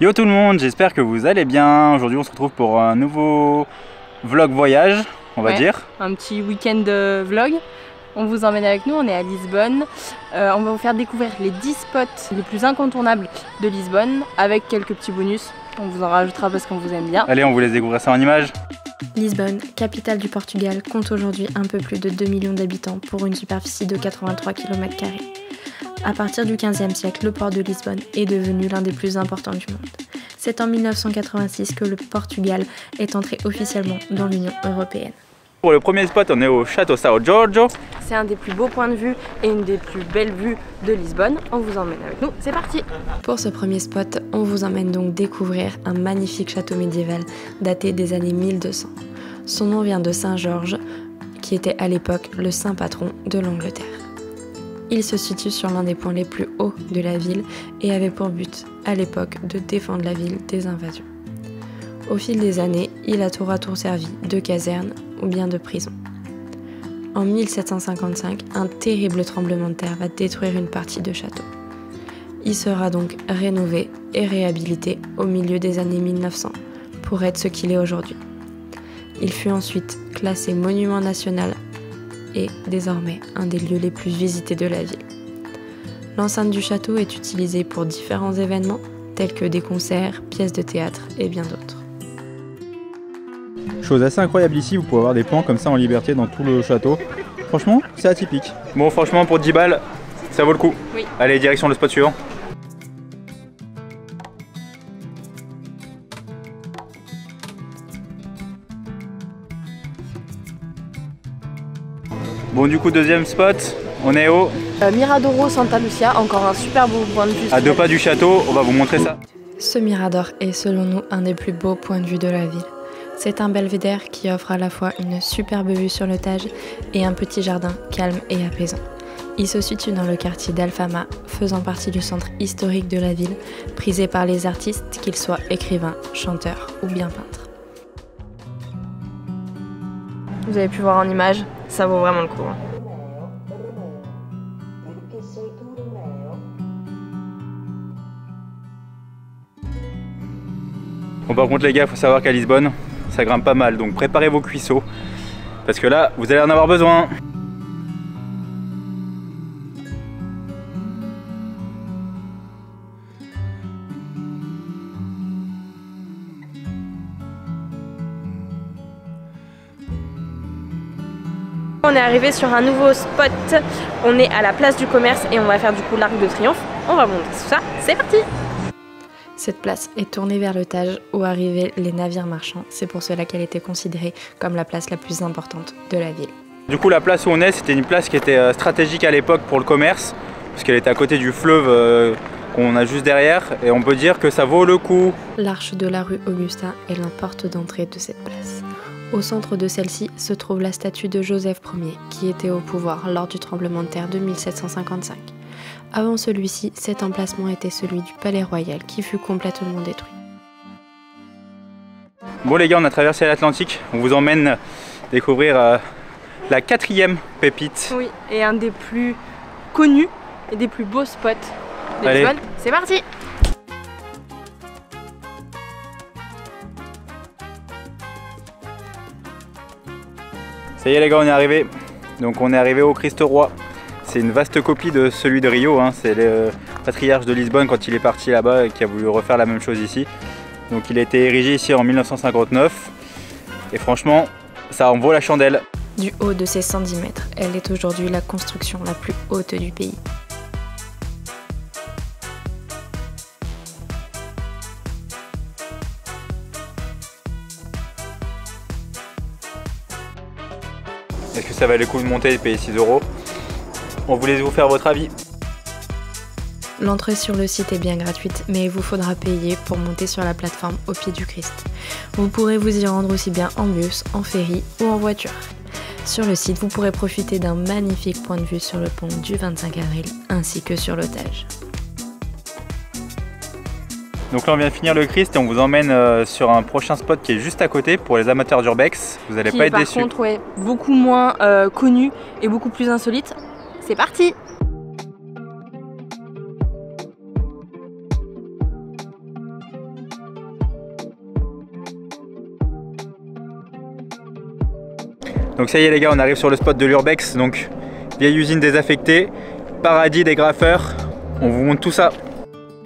Yo tout le monde, j'espère que vous allez bien. Aujourd'hui on se retrouve pour un nouveau vlog voyage, on va dire. Un petit week-end vlog. On vous emmène avec nous, on est à Lisbonne. On va vous faire découvrir les 10 spots les plus incontournables de Lisbonne avec quelques petits bonus. On vous en rajoutera parce qu'on vous aime bien. Allez, on vous laisse découvrir ça en images. Lisbonne, capitale du Portugal, compte aujourd'hui un peu plus de 2 millions d'habitants pour une superficie de 83 km². À partir du XVe siècle, le port de Lisbonne est devenu l'un des plus importants du monde. C'est en 1986 que le Portugal est entré officiellement dans l'Union européenne. Pour le premier spot, on est au château São Giorgio. C'est un des plus beaux points de vue et une des plus belles vues de Lisbonne. On vous emmène avec nous, c'est parti! Pour ce premier spot, on vous emmène donc découvrir un magnifique château médiéval daté des années 1200. Son nom vient de Saint Georges, qui était à l'époque le saint patron de l'Angleterre. Il se situe sur l'un des points les plus hauts de la ville et avait pour but, à l'époque, de défendre la ville des invasions. Au fil des années, il a tour à tour servi de caserne ou bien de prison. En 1755, un terrible tremblement de terre va détruire une partie du château. Il sera donc rénové et réhabilité au milieu des années 1900 pour être ce qu'il est aujourd'hui. Il fut ensuite classé monument national et désormais un des lieux les plus visités de la ville. L'enceinte du château est utilisée pour différents événements tels que des concerts, pièces de théâtre et bien d'autres. Chose assez incroyable ici, vous pouvez avoir des plans comme ça en liberté dans tout le château. Franchement, c'est atypique. Bon, franchement, pour 10 balles, ça vaut le coup. Oui. Allez, direction le spot suivant. Bon, du coup, deuxième spot, on est au... Miradouro Santa Lucia, encore un super beau point de vue. À 2 pas du château, on va vous montrer ça. Ce mirador est selon nous un des plus beaux points de vue de la ville. C'est un belvédère qui offre à la fois une superbe vue sur le Tage et un petit jardin calme et apaisant. Il se situe dans le quartier d'Alfama, faisant partie du centre historique de la ville, prisé par les artistes, qu'ils soient écrivains, chanteurs ou bien peintres. Vous avez pu voir en image, ça vaut vraiment le coup. Bon, par contre les gars, il faut savoir qu'à Lisbonne, ça grimpe pas mal, donc préparez vos cuisseaux, parce que là, vous allez en avoir besoin. On est arrivé sur un nouveau spot, on est à la place du commerce et on va faire du coup l'Arc de Triomphe. On va monter tout ça, c'est parti! Cette place est tournée vers le Tage où arrivaient les navires marchands. C'est pour cela qu'elle était considérée comme la place la plus importante de la ville. Du coup, la place où on est, c'était une place qui était stratégique à l'époque pour le commerce, parce qu'elle était à côté du fleuve qu'on a juste derrière, et on peut dire que ça vaut le coup. L'arche de la rue Augusta est la porte d'entrée de cette place. Au centre de celle-ci se trouve la statue de Joseph Ier, qui était au pouvoir lors du tremblement de terre de 1755. Avant celui-ci, cet emplacement était celui du palais royal qui fut complètement détruit. Bon les gars, on a traversé l'Atlantique, on vous emmène découvrir la 4e pépite. Oui, et un des plus connus et des plus beaux spots de Lisbonne. C'est parti! Ça y est les gars, on est arrivé. Donc on est arrivé au Christ Roi. C'est une vaste copie de celui de Rio, hein. C'est le patriarche de Lisbonne quand il est parti là-bas et qui a voulu refaire la même chose ici. Donc il a été érigé ici en 1959 et franchement ça en vaut la chandelle. Du haut de ses 110 mètres, elle est aujourd'hui la construction la plus haute du pays. Est-ce que ça valait le coup de monter et payer 6 €? On voulait vous faire votre avis. L'entrée sur le site est bien gratuite, mais il vous faudra payer pour monter sur la plateforme au pied du Christ. Vous pourrez vous y rendre aussi bien en bus, en ferry ou en voiture. Sur le site, vous pourrez profiter d'un magnifique point de vue sur le pont du 25 avril, ainsi que sur le Tage. Donc là on vient de finir le Christ et on vous emmène sur un prochain spot qui est juste à côté pour les amateurs d'urbex. Vous n'allez pas être déçus. Par contre, ouais, beaucoup moins connu et beaucoup plus insolite. C'est parti! Donc ça y est les gars, on arrive sur le spot de l'Urbex, donc vieille usine désaffectée, paradis des graffeurs, on vous montre tout ça.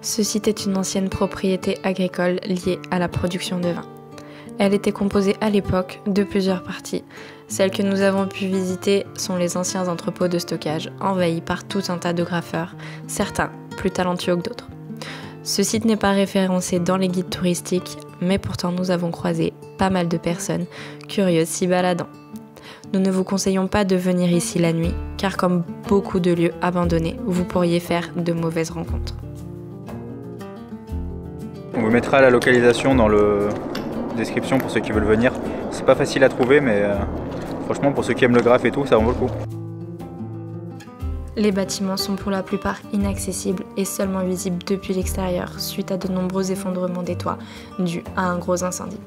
Ce site est une ancienne propriété agricole liée à la production de vin. Elle était composée à l'époque de plusieurs parties. Celles que nous avons pu visiter sont les anciens entrepôts de stockage, envahis par tout un tas de graffeurs, certains plus talentueux que d'autres. Ce site n'est pas référencé dans les guides touristiques, mais pourtant nous avons croisé pas mal de personnes curieuses s'y baladant. Nous ne vous conseillons pas de venir ici la nuit, car comme beaucoup de lieux abandonnés, vous pourriez faire de mauvaises rencontres. On vous mettra la localisation dans la description pour ceux qui veulent venir. C'est pas facile à trouver, mais franchement pour ceux qui aiment le graphe et tout, ça en vaut le coup. Les bâtiments sont pour la plupart inaccessibles et seulement visibles depuis l'extérieur suite à de nombreux effondrements des toits dus à un gros incendie.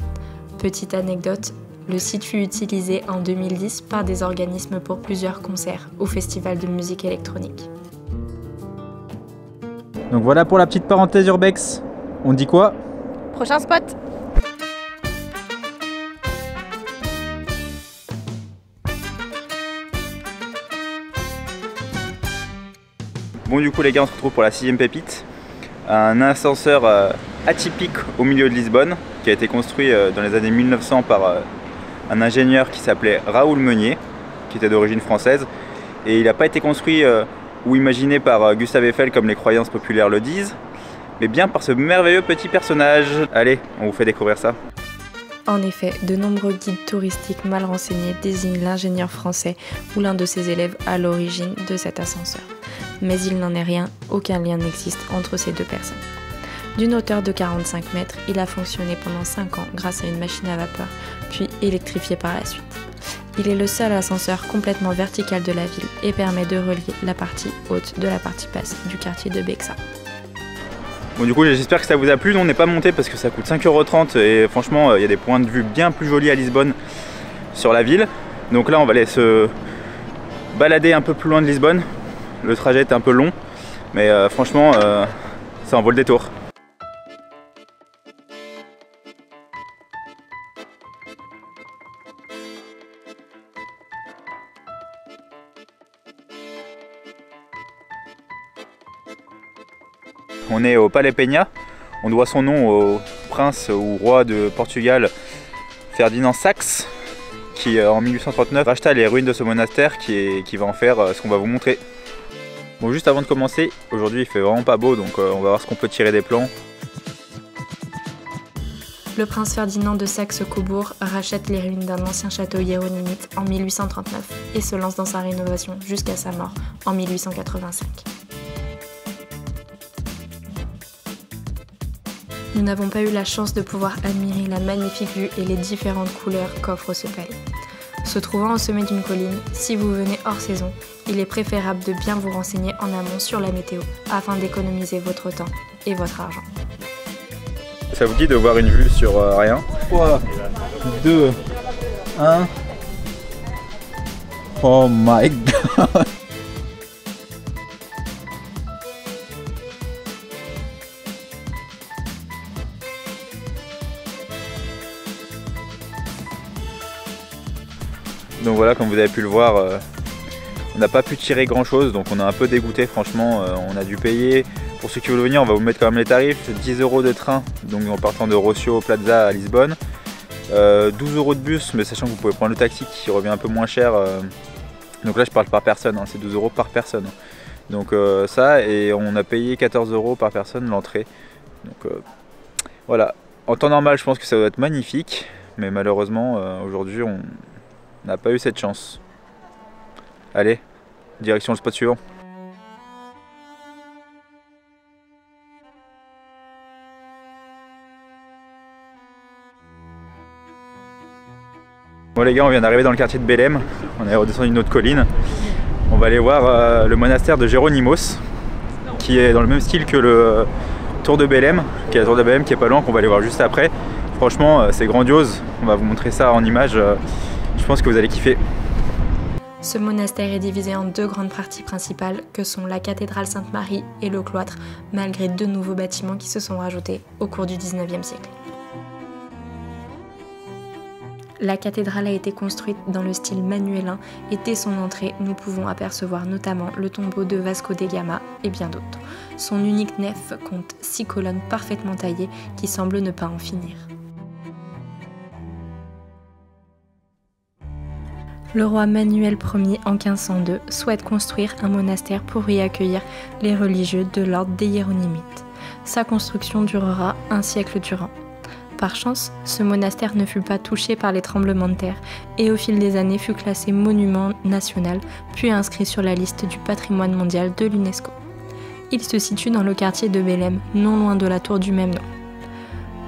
Petite anecdote, le site fut utilisé en 2010 par des organismes pour plusieurs concerts au festival de musique électronique. Donc voilà pour la petite parenthèse Urbex. On dit quoi? Prochain spot. Bon du coup les gars, on se retrouve pour la 6e pépite. Un ascenseur atypique au milieu de Lisbonne, qui a été construit dans les années 1900 par un ingénieur qui s'appelait Raoul Meunier, qui était d'origine française. Et il n'a pas été construit ou imaginé par Gustave Eiffel comme les croyances populaires le disent, mais bien par ce merveilleux petit personnage. Allez, on vous fait découvrir ça. En effet, de nombreux guides touristiques mal renseignés désignent l'ingénieur français ou l'un de ses élèves à l'origine de cet ascenseur. Mais il n'en est rien, aucun lien n'existe entre ces deux personnes. D'une hauteur de 45 mètres, il a fonctionné pendant 5 ans grâce à une machine à vapeur, puis électrifié par la suite. Il est le seul ascenseur complètement vertical de la ville et permet de relier la partie haute de la partie basse du quartier de Bexa. Bon du coup j'espère que ça vous a plu. Nous on n'est pas monté parce que ça coûte 5,30 € et franchement il y a des points de vue bien plus jolis à Lisbonne sur la ville. Donc là on va aller se balader un peu plus loin de Lisbonne. Le trajet est un peu long mais franchement ça en vaut le détour. On est au Palais Penha, on doit son nom au prince ou roi de Portugal Ferdinand Saxe qui en 1839 racheta les ruines de ce monastère qui va en faire ce qu'on va vous montrer. Bon juste avant de commencer, aujourd'hui il fait vraiment pas beau donc on va voir ce qu'on peut tirer des plans. Le prince Ferdinand de Saxe-Cobourg rachète les ruines d'un ancien château hiéronymite en 1839 et se lance dans sa rénovation jusqu'à sa mort en 1885. Nous n'avons pas eu la chance de pouvoir admirer la magnifique vue et les différentes couleurs qu'offre ce palais. Se trouvant au sommet d'une colline, si vous venez hors saison, il est préférable de bien vous renseigner en amont sur la météo afin d'économiser votre temps et votre argent. Ça vous dit de voir une vue sur rien? 3, 2, 1. Oh my god! Donc voilà, comme vous avez pu le voir, on n'a pas pu tirer grand chose, donc on est un peu dégoûté franchement, on a dû payer. Pour ceux qui veulent venir, on va vous mettre quand même les tarifs, 10 € de train, donc en partant de Rocio Plaza à Lisbonne, 12 € de bus, mais sachant que vous pouvez prendre le taxi qui revient un peu moins cher, donc là je parle par personne, hein, c'est 12 € par personne. Donc ça, et on a payé 14 € par personne l'entrée. Donc voilà, en temps normal je pense que ça doit être magnifique, mais malheureusement aujourd'hui on n'a pas eu cette chance. Allez, direction le spot suivant. Bon les gars, on vient d'arriver dans le quartier de Belém, on est redescendu une autre colline. On va aller voir le monastère de Jeronimos, qui est dans le même style que le tour de Belém, qui est la tour de Belém qui est pas loin, qu'on va aller voir juste après. Franchement, c'est grandiose, on va vous montrer ça en images. Je pense que vous allez kiffer. Ce monastère est divisé en deux grandes parties principales que sont la cathédrale Sainte-Marie et le cloître, malgré deux nouveaux bâtiments qui se sont rajoutés au cours du 19e siècle. La cathédrale a été construite dans le style manuélin et dès son entrée, nous pouvons apercevoir notamment le tombeau de Vasco da Gama et bien d'autres. Son unique nef compte 6 colonnes parfaitement taillées qui semblent ne pas en finir. Le roi Manuel Ier en 1502 souhaite construire un monastère pour y accueillir les religieux de l'ordre des Hiéronymites. Sa construction durera un siècle durant. Par chance, ce monastère ne fut pas touché par les tremblements de terre et au fil des années fut classé monument national puis inscrit sur la liste du patrimoine mondial de l'UNESCO. Il se situe dans le quartier de Belém, non loin de la tour du même nom.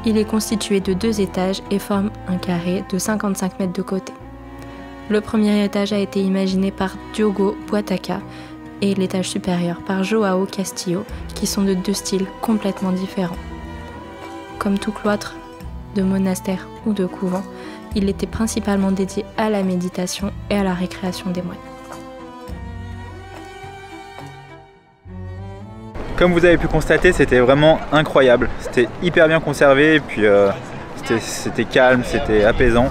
Il est constitué de 2 étages et forme un carré de 55 mètres de côté. Le premier étage a été imaginé par Diogo Boitaca et l'étage supérieur par João Castillo, qui sont de 2 styles complètement différents. Comme tout cloître, de monastère ou de couvent, il était principalement dédié à la méditation et à la récréation des moines. Comme vous avez pu constater, c'était vraiment incroyable. C'était hyper bien conservé, et puis c'était calme, c'était apaisant.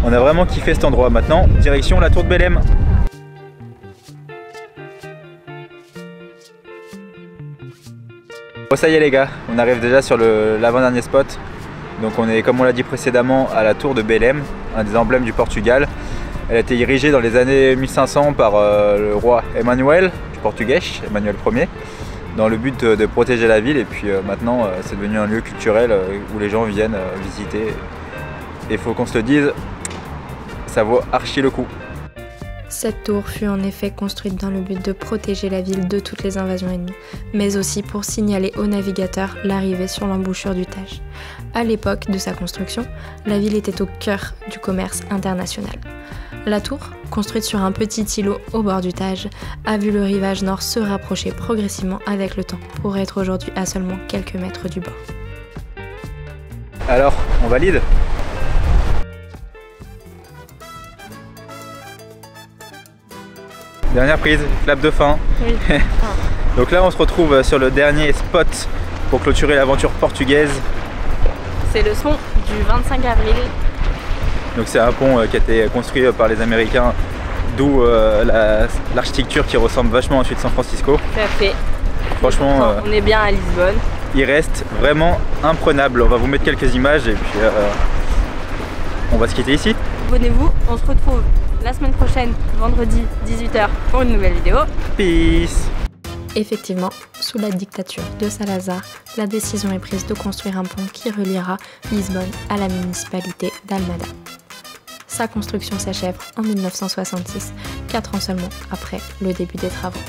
On a vraiment kiffé cet endroit. Maintenant, direction la tour de Belém. Bon, ça y est les gars, on arrive déjà sur l'avant-dernier spot. Donc on est, comme on l'a dit précédemment, à la tour de Belém, un des emblèmes du Portugal. Elle a été érigée dans les années 1500 par le roi Emmanuel, du portugais, Emmanuel Ier, dans le but de protéger la ville. Et puis maintenant, c'est devenu un lieu culturel où les gens viennent visiter. Et il faut qu'on se le dise, ça vaut archi le coup. Cette tour fut en effet construite dans le but de protéger la ville de toutes les invasions ennemies, mais aussi pour signaler aux navigateurs l'arrivée sur l'embouchure du Tage. À l'époque de sa construction, la ville était au cœur du commerce international. La tour, construite sur un petit îlot au bord du Tage, a vu le rivage nord se rapprocher progressivement avec le temps, pour être aujourd'hui à seulement quelques mètres du bord. Alors, on valide ? Dernière prise, clap de fin. Oui. Donc là on se retrouve sur le dernier spot pour clôturer l'aventure portugaise. C'est le son du 25 avril. Donc c'est un pont qui a été construit par les Américains, d'où l'architecture qui ressemble vachement à celui de San Francisco. Tout à fait. Franchement, on est bien à Lisbonne. Il reste vraiment imprenable. On va vous mettre quelques images et puis on va se quitter ici. Abonnez-vous, on se retrouve la semaine prochaine, vendredi 18 h pour une nouvelle vidéo. Peace. Effectivement, sous la dictature de Salazar, la décision est prise de construire un pont qui reliera Lisbonne à la municipalité d'Almada. Sa construction s'achève en 1966, 4 ans seulement après le début des travaux.